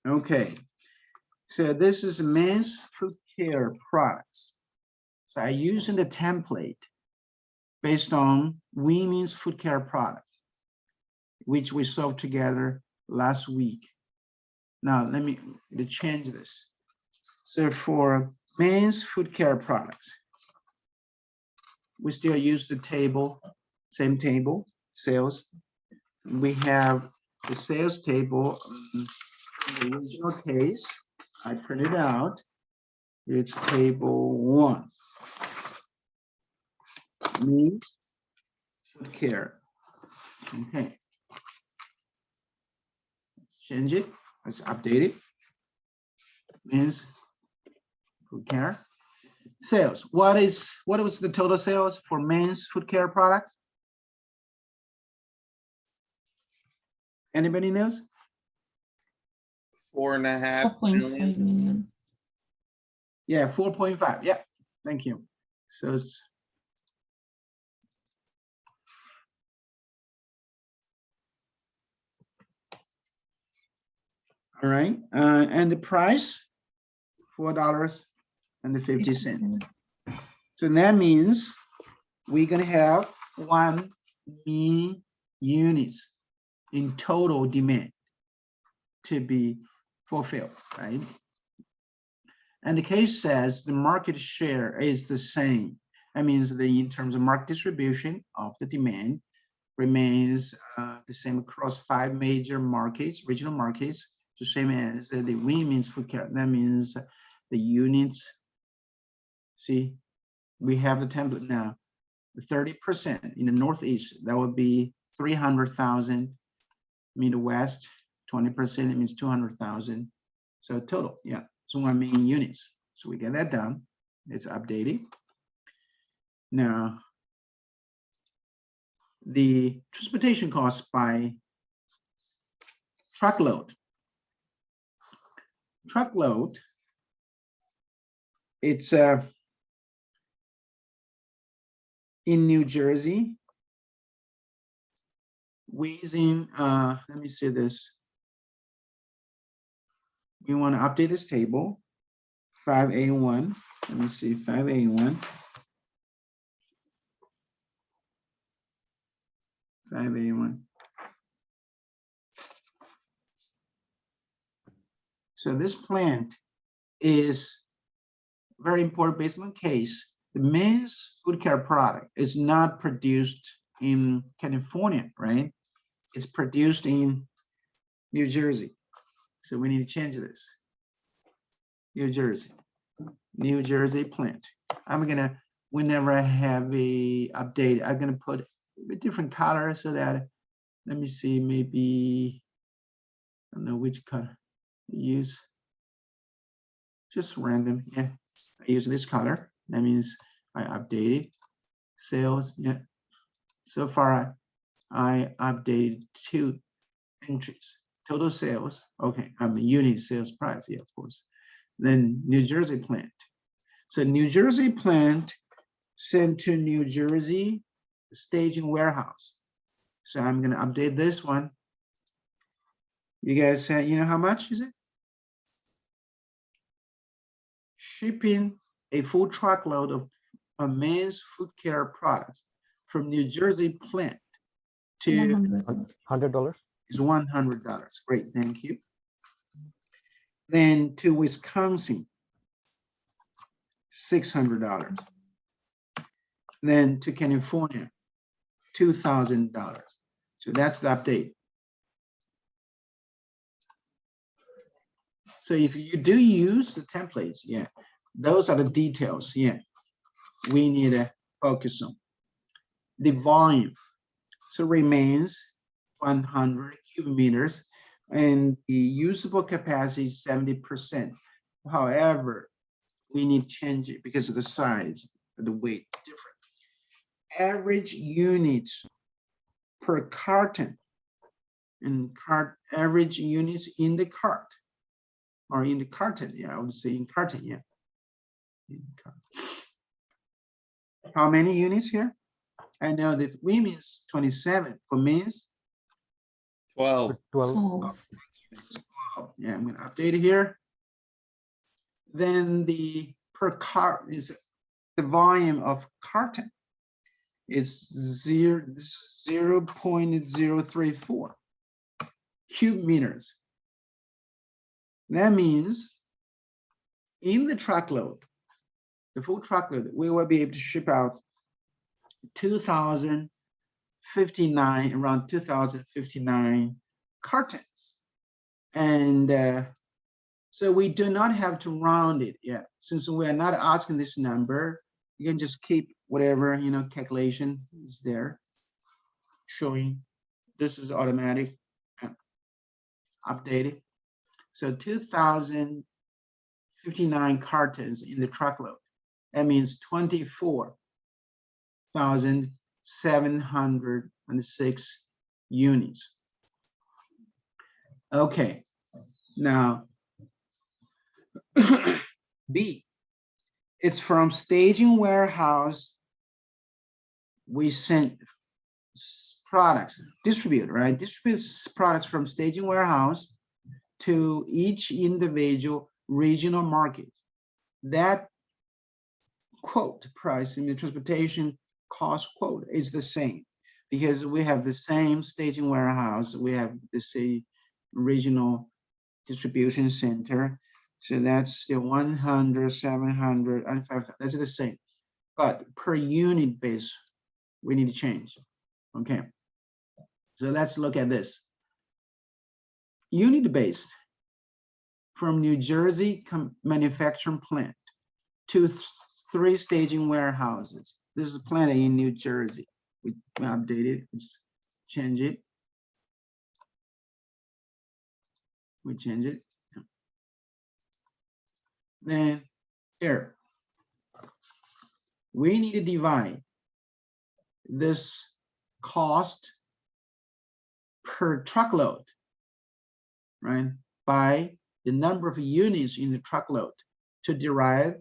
Okay, so this is men's foot care products. So I using the template based on women's foot care product, which we saw together last week. Now let me change this. So for men's foot care products, we still use the table, same table, sales. We have the sales table in the original case. I printed out. It's table 1. Men's foot care. Okay. Let's change it. Let's update it. Men's foot care. Sales. What was the total sales for men's foot care products? Anybody knows? 4.5 4.5 million. million. Yeah, 4.5. Yeah, thank you. So it's all right. And the price, $4.50. So that means we're gonna have 1 million units in total demand to be fulfilled, right? And the case says the market share is the same. That means in terms of market distribution of the demand remains the same across 5 major markets, regional markets, the same as the women's foot care. That means the units, see, we have the template now. 30% in the Northeast, that would be 300,000. Midwest, 20%, it means 200,000. So total, yeah, it's 1 million units. So we get that done. It's updated. Now, the transportation cost by truckload. Truckload, it's in New Jersey. Weighing, let me see this. We want to update this table. 5A1. Let me see, 5A1. 5A1. So this plant is very important based on case. The men's foot care product is not produced in California, right? It's produced in New Jersey. So we need to change this. New Jersey plant. I'm gonna, whenever I have a update, I'm gonna put a different color so that, let me see, maybe, I don't know which color to use. Just random, yeah. I use this color. That means I updated sales, yeah. So far, I updated 2 entries. Total sales, okay, unit sales price, yeah, of course. Then New Jersey plant. So New Jersey plant sent to New Jersey staging warehouse. So I'm gonna update this one. You guys, you know how much is it? Shipping a full truckload of a men's foot care products from New Jersey plant to $100. is $100. Great, thank you. Then to Wisconsin, $600. Then to California, $2,000. So that's the update. So if you do use the templates, yeah, those are the details, yeah, we need to focus on. The volume, so remains 100 cubic meters, and the usable capacity is 70%. However, we need to change it because of the size, the weight different. Average units per carton, and average units in the cart, or in the carton, yeah, I would say in carton, yeah. How many units here? I know that women's 27, for men's 12. 12. Oh, yeah, I'm gonna update it here. Then the per car is the volume of carton is 0.034 cubic meters. That means in the truckload, the full truckload, we will be able to ship out 2,059, around 2,059 cartons. And so we do not have to round it yet. Since we are not asking this number, you can just keep whatever, calculation is there showing. This is automatic, updated. So 2,059 cartons in the truckload. That means 24,706 units. Okay, now B, it's from staging warehouse. We sent products, distribute products from staging warehouse to each individual regional market. That quote price in the transportation cost quote is the same because we have the same staging warehouse. We have the same regional distribution center. So that's the 100, 700, and 5,000. That's the same. But per unit base, we need to change. Okay. So let's look at this. Unit based from New Jersey manufacturing plant to 3 staging warehouses. This is a plant in New Jersey. We updated, change it. We change it. Then here, we need to divide this cost per truckload, right, by the number of units in the truckload to derive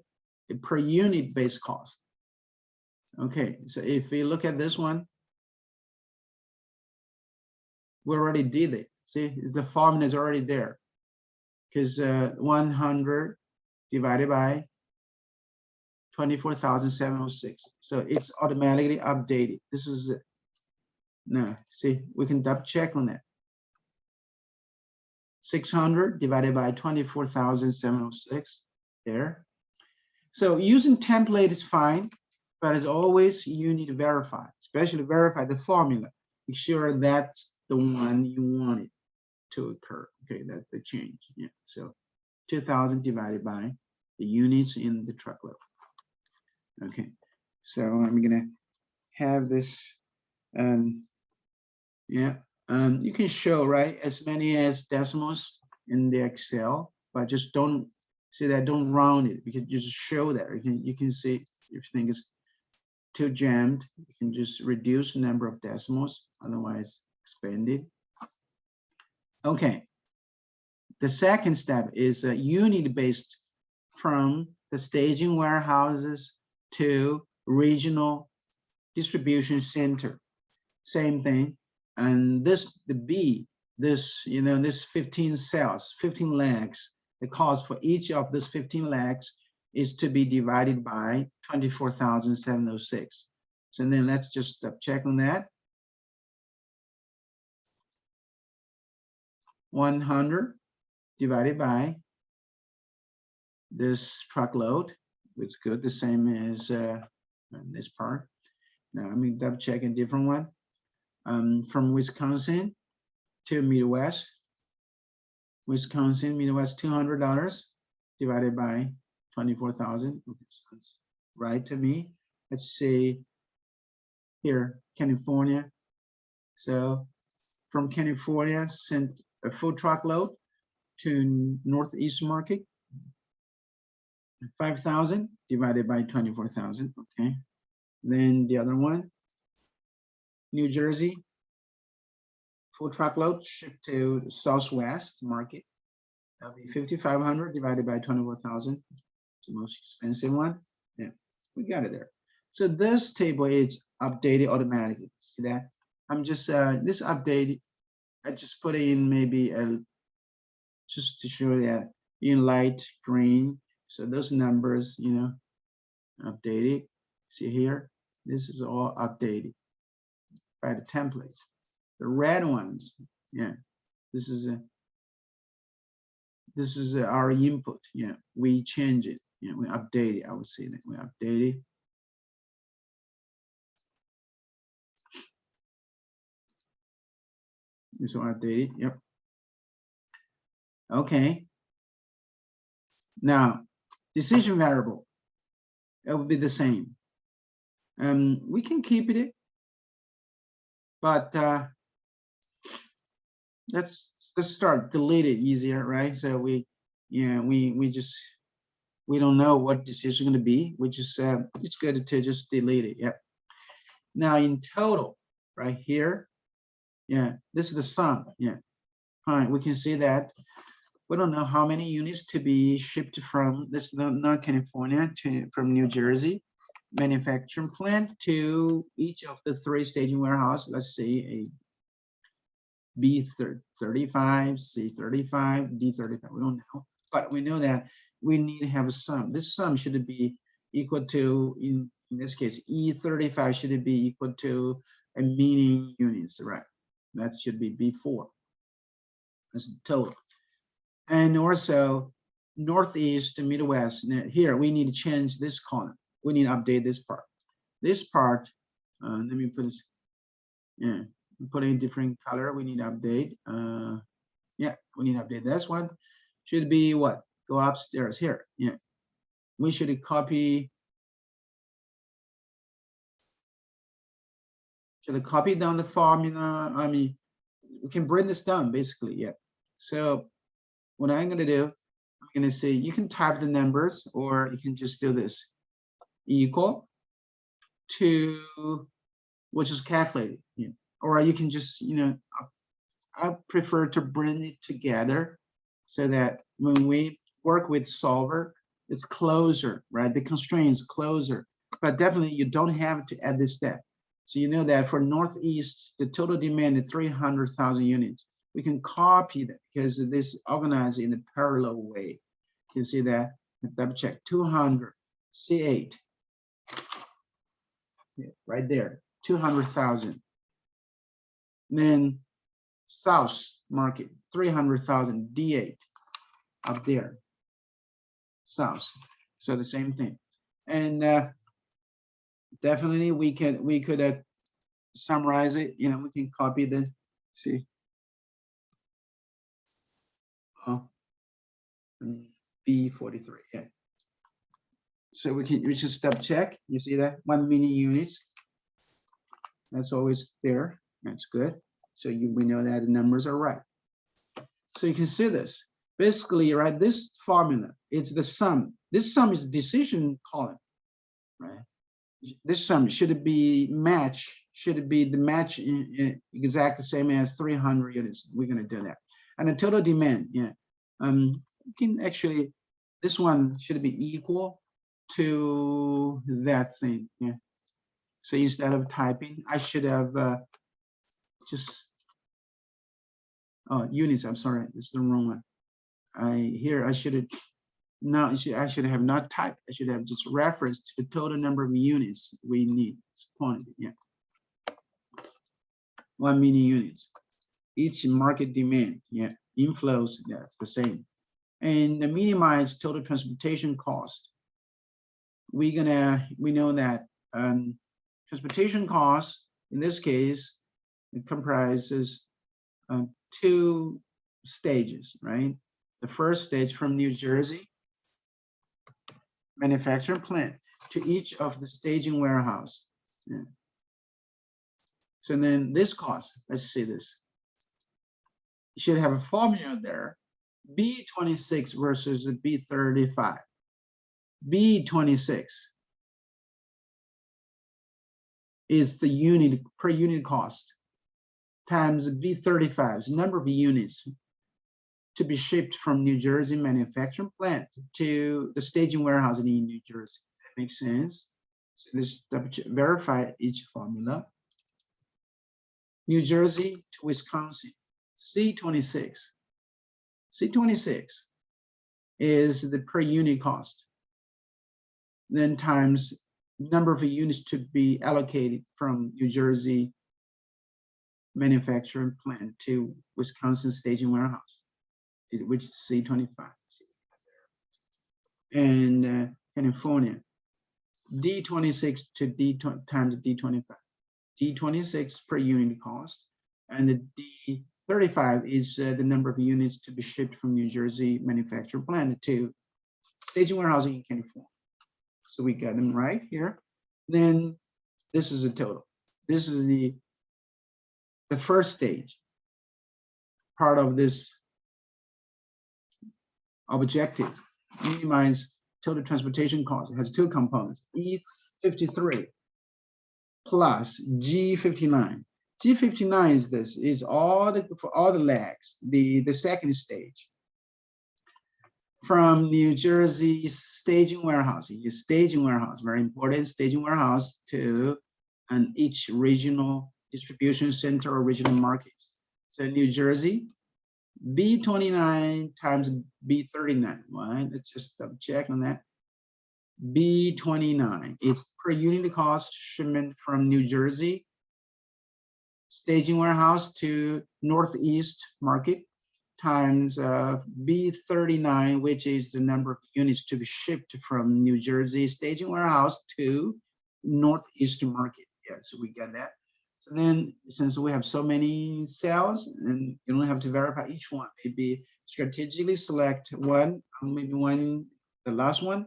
a per unit base cost. Okay, so if we look at this one, we already did it. See, the formula is already there because 100 divided by 24,706. So it's automatically updated. This is it. No, see, we can double check on that. 600 divided by 24,706 there. So using template is fine, but as always, you need to verify, especially verify the formula. Make sure that's the one you want it to occur. Okay, that's the change. Yeah, so 2,000 divided by the units in the truckload. Okay, so I'm gonna have this. You can show, right, as many as decimals in the Excel, but just don't see that, don't round it, because you just show that. You can see if you think it's too jammed, you can just reduce the number of decimals, otherwise expand it. Okay, the second step is unit based from the staging warehouses to regional distribution center. Same thing. And this, the B, this, this 15 cells, 15 legs, the cost for each of these 15 legs is to be divided by 24,706. So then let's just check on that. 100 divided by this truckload, which is good, the same as this part. Now I'm going to double check a different one. From Wisconsin to Midwest. Wisconsin, Midwest, $200 divided by 24,000. Right to me. Let's see here, California. So from California, sent a full truckload to Northeast Market. 5,000 divided by 24,000. Okay. Then the other one, New Jersey, full truckload shipped to Southwest Market. That'll be 5,500 divided by 24,000. It's the most expensive one. Yeah, we got it there. So this table is updated automatically. See that? I'm just this update. I just put in maybe a just to show that in light green. So those numbers, you know, updated. See here, this is all updated by the templates. The red ones, yeah, this is our input. Yeah, we change it. Yeah, we update it. I would say that we update it. This one updated. Yep. Okay. Now, decision variable, it will be the same. We can keep it, but let's start delete it easier, right? So we don't know what decision going to be. We just it's good to just delete it. Yep. Now in total, right here, yeah, this is the sum. Yeah, fine. We can see that we don't know how many units to be shipped from this not California to from New Jersey manufacturing plant to each of the 3 staging warehouse. Let's see, a B35, C35, D35. We don't know, but we know that we need to have a sum. This sum should be equal to, in this case, E35 should be equal to a meaning units, right? That should be B4. That's the total. And also Northeast and Midwest. Now, here we need to change this column. We need to update this part. This part, let me put this, yeah, put in different color. We need to update. Yeah, we need to update this one. Should be what? Go upstairs here. Yeah, we should copy. Should I copy down the formula? I mean, we can bring this down basically. Yeah. So what I'm going to do, I'm going to say you can type the numbers, or you can just do this. Equal to, which is calculated, yeah. Or you can just, you know, I prefer to bring it together so that when we work with solver, it's closer, right? The constraint is closer, but definitely you don't have to add this step. So you know that for Northeast, the total demand is 300,000 units. We can copy that because this is organized in a parallel way. You see that? Double check 200 C8. Yeah, right there, 200,000. Then South market, 300,000 D8 up there, South. So the same thing. And definitely we could summarize it. You know, we can copy the, see. Oh, B43. Yeah. So we just step check. You see that 1 million units. That's always there. That's good. So we know that the numbers are right. So you can see this. Basically, right, this formula, it's the sum. This sum is decision column, right? This sum should be match, should be the match exact the same as 300 units. We're going to do that. And the total demand, yeah. You can actually, this one should be equal to that thing, yeah. So instead of typing, I should have just, oh, units, I'm sorry, this is the wrong one. I should have, no, I should have not typed. I should have just referenced to the total number of units we need. Quantity, yeah. 1 million units. Each market demand, yeah. Inflows, yeah, it's the same. And the minimized total transportation cost. We know that transportation costs in this case, it comprises 2 stages, right? The first stage from New Jersey manufacturing plant to each of the staging warehouse. Yeah. So then this cost, let's see this. You should have a formula there. B26 versus the B35. B26 is the unit per unit cost times B35's number of units to be shipped from New Jersey manufacturing plant to the staging warehouse in New Jersey. That makes sense. So let's verify each formula. New Jersey to Wisconsin, C26. C26 is the per unit cost, then times number of units to be allocated from New Jersey manufacturing plant to Wisconsin staging warehouse, which is C25. And California, D26 to D times D25. D26 per unit cost, and the D35 is the number of units to be shipped from New Jersey manufacturing plant to staging warehousing in California. So we got them right here. Then this is the total. This is the first stage, part of this objective, minimize total transportation cost. It has two components, E53 plus G59. G59 is this, is for all the legs, the second stage. From New Jersey staging warehouse, very important, staging warehouse to each regional distribution center or regional markets. So New Jersey, B29 times B39, right? Let's just double check on that. B29, it's per unit cost shipment from New Jersey staging warehouse to Northeast market times B39, which is the number of units to be shipped from New Jersey staging warehouse to Northeast market. Yeah, so we got that. So then, since we have so many cells, and you don't have to verify each one, maybe strategically select one, maybe one, the last one,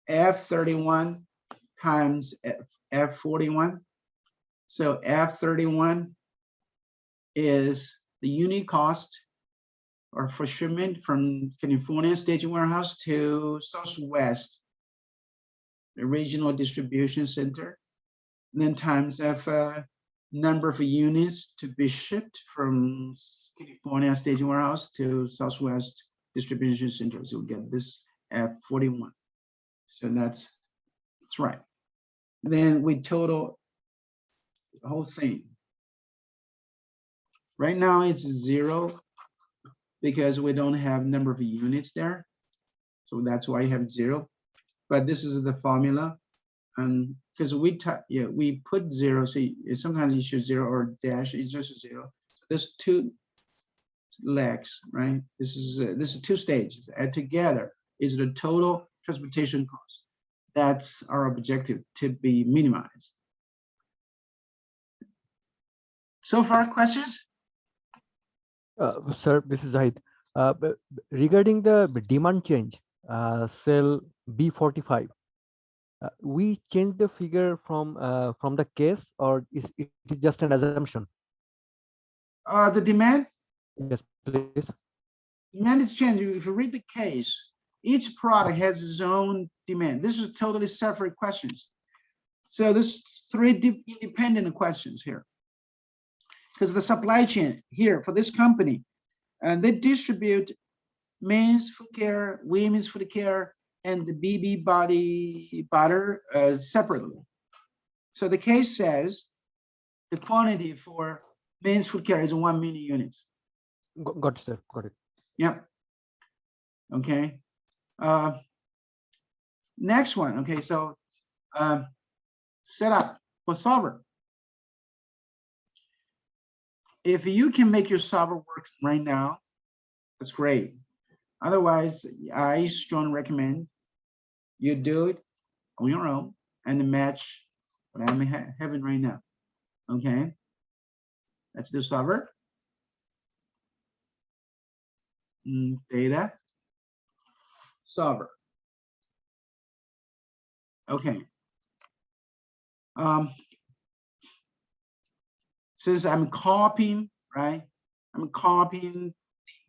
F31 times F41. So F31 is the unit cost or for shipment from California staging warehouse to Southwest, the regional distribution center, and then times number of units to be shipped from California staging warehouse to Southwest distribution center. So we get this F41. So that's right. Then we total the whole thing. Right now it's 0 because we don't have number of units there. So that's why you have 0. But this is the formula. And because we put 0, so sometimes you choose 0 or dash, it's just 0. There's two legs, right? This is two stages. Add together is the total transportation cost. That's our objective, to be minimized. So far, questions? Sir, this is Zahid. But regarding the demand change, cell B45, we change the figure from the case, or is it just an assumption? The demand? Yes, please. Demand is changing. If you read the case, each product has its own demand. This is totally separate questions. So there's 3 independent questions here. Because the supply chain here for this company, and they distribute men's food care, women's food care, and the BB body butter separately. So the case says the quantity for men's food care is 1 million units. Got it, sir. Got it. Yep. Okay. Next one. Okay, so setup for solver. If you can make your solver work right now, that's great. Otherwise, I strongly recommend you do it on your own and match what I'm having right now. Okay, let's do solver. Data solver. Okay. Since I'm copying, right? I'm copying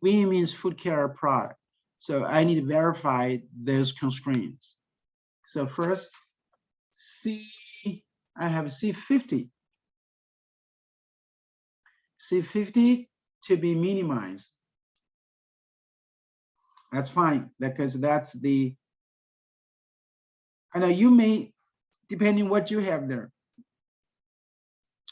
women's food care product. So I need to verify those constraints. So first, I have C50. C50 to be minimized. That's fine, because that's the, I know you may, depending what you have there,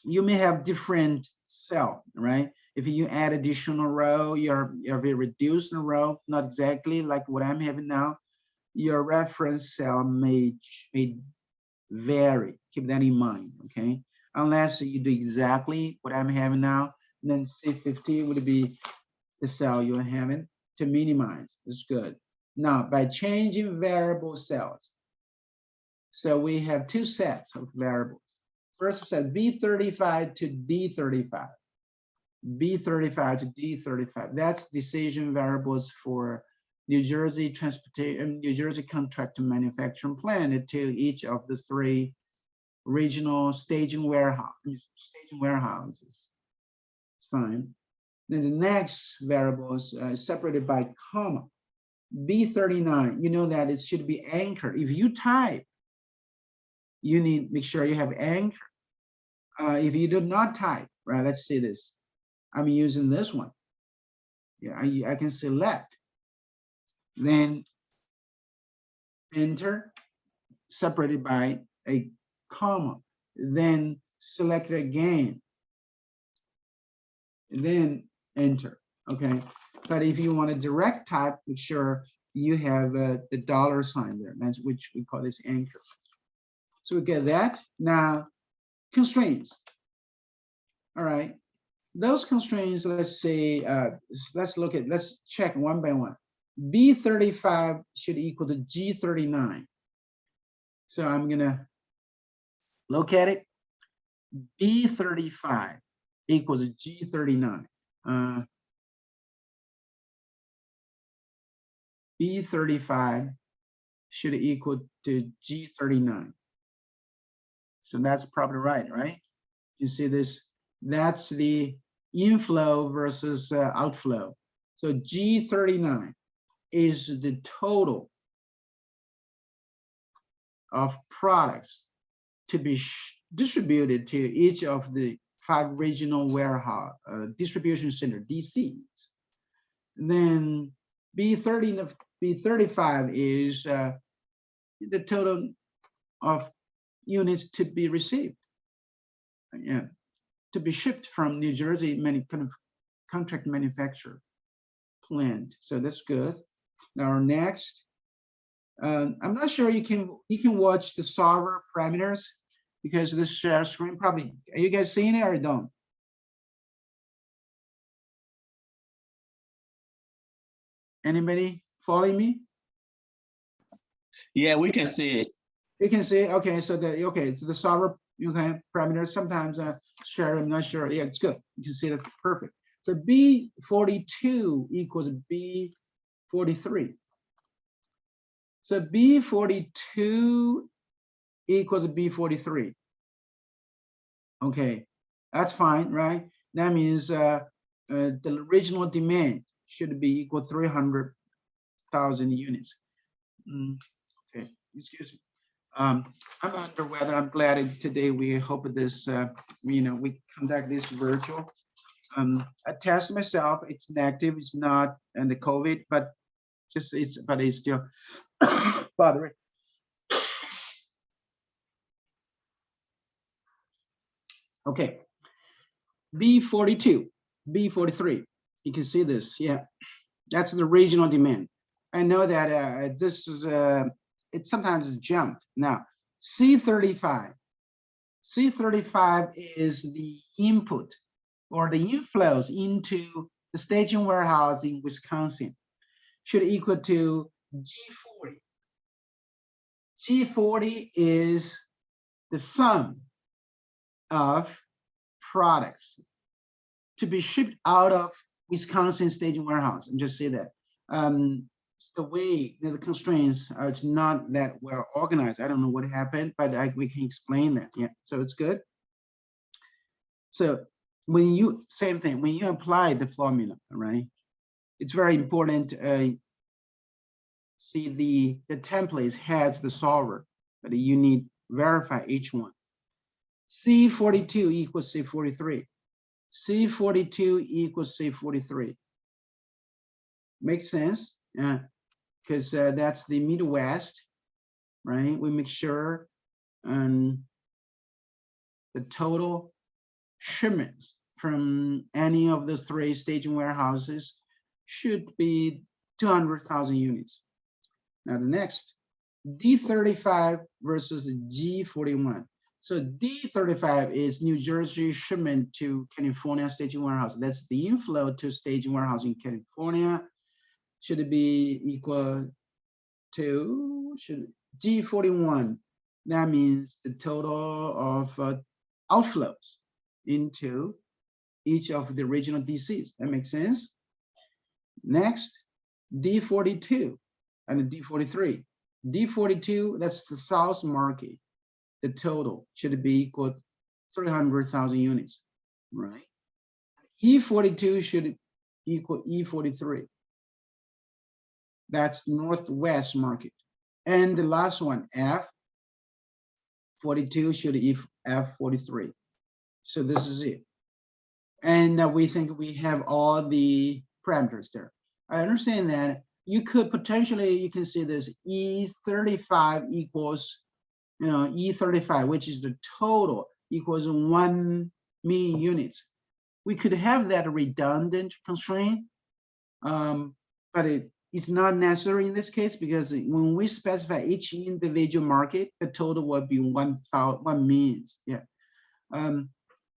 you may have different cell, right? If you add additional row, you're reducing a row, not exactly like what I'm having now. Your reference cell may vary. Keep that in mind, okay? Unless you do exactly what I'm having now, then C50 would be the cell you're having to minimize. It's good. Now, by changing variable cells, so we have two sets of variables. First set B35 to D35. B35 to D35. That's decision variables for New Jersey transportation, New Jersey contract manufacturing plan to each of the three regional staging warehouses. It's fine. Then the next variable is separated by comma. B39, you know that it should be anchored. If you type, you need to make sure you have anchor. If you do not type, right, let's see this. I'm using this one. Yeah, I can select, then enter, separated by a comma, then select again, then enter, okay? But if you want to direct type, make sure you have the $sign there, that's which we call this anchor. So we get that. Now, constraints. All right. Those constraints, let's say, let's check one by one. B35 should equal to G39. So I'm gonna look at it. B35 equals G39. B35 should equal to G39. So that's probably right? You see this? That's the inflow versus outflow. So G39 is the total of products to be distributed to each of the 5 regional warehouse distribution center, DCs. Then B35 is the total of units to be received. Yeah, to be shipped from New Jersey, many kind of contract manufacturer plant. So that's good. Now next, I'm not sure you can watch the solver parameters because this screen probably, are you guys seeing it or don't? Anybody following me? Yeah, we can see it. You can see, okay, so it's the solver parameters. Sometimes share, I'm not sure. Yeah, it's good. You can see that's perfect. So B42 equals B43. So B42 equals B43. Okay, that's fine, right? That means the original demand should be equal 300,000 units. Okay, excuse me. I'm under weather. I'm glad today we hope this, we conduct this virtual. I test myself. It's negative. It's not and the COVID, but it's still bothering. Okay, B42, B43. You can see this. Yeah, that's the regional demand. I know that this is it sometimes jumped. Now C35 is the input or the inflows into the staging warehouse in Wisconsin should equal to G40. G40 is the sum of products to be shipped out of Wisconsin staging warehouse, and just say that. It's the way the constraints are, it's not that well organized. I don't know what happened, but we can explain that. Yeah, so it's good. So when you, same thing, when you apply the formula, right, it's very important. See the templates has the solver, but you need verify each one. C42 equals C43. C42 equals C43. Makes sense? Yeah, because that's the Midwest, right? We make sure the total shipments from any of those 3 staging warehouses should be 200,000 units. Now the next, D35 versus G41. So D35 is New Jersey shipment to California staging warehouse. That's the inflow to staging warehouse in California. Should it be equal to G41? That means the total of outflows into each of the regional DCs. That makes sense. Next, D42 and D43. D42, that's the South market. The total should be equal to 300,000 units, right? E42 should equal E43. That's Northwest market. And the last one, F42 should be F43. So this is it. And we think we have all the parameters there. I understand that you could potentially, you can see this E35 equals, E35, which is the total, equals 1 million units. We could have that redundant constraint, but it's not necessary in this case, because when we specify each individual market, the total will be 1 million. Yeah.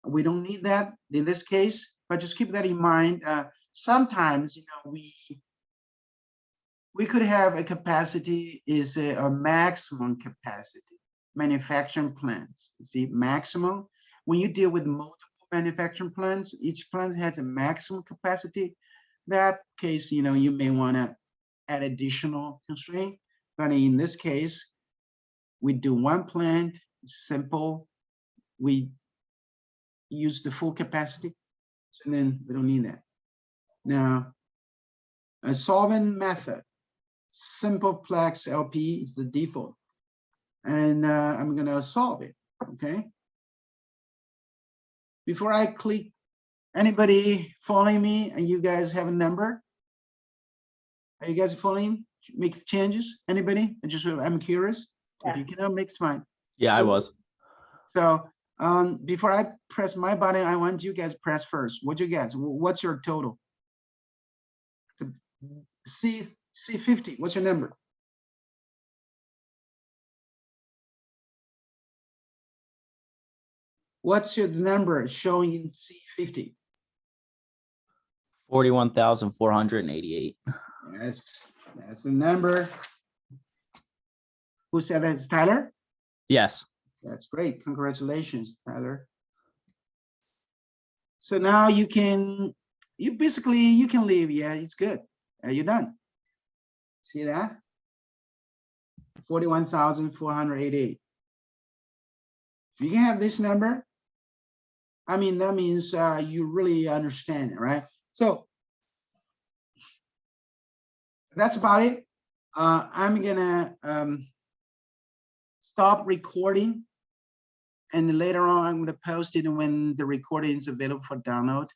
We don't need that in this case, but just keep that in mind. Sometimes, we could have a capacity is a maximum capacity. Manufacturing plants, you see, maximum. When you deal with multiple manufacturing plants, each plant has a maximum capacity. That case, you may want to add additional constraint, but in this case, we do one plant, simple. We use the full capacity, and then we don't need that. Now, a solvent method, simpleplex LP is the default, and I'm gonna solve it. Okay. Before I click, anybody following me? And you guys have a number? Are you guys following? Make changes? Anybody? I'm curious. If you Yes. cannot, make fine. Yeah, I was. So before I press my button, I want you guys press first. What you guys? What's your total? The C50. What's your number? What's your number showing in C50? 41,488. Yes, that's the number. Who said that's Tyler? Yes. That's great. Congratulations, Tyler. So now you can leave. Yeah, it's good. You're done. See that? 41,488. If you can have this number, I mean, that means you really understand it, right? So that's about it. I'm gonna stop recording, and later on I'm gonna post it when the recording is available for download.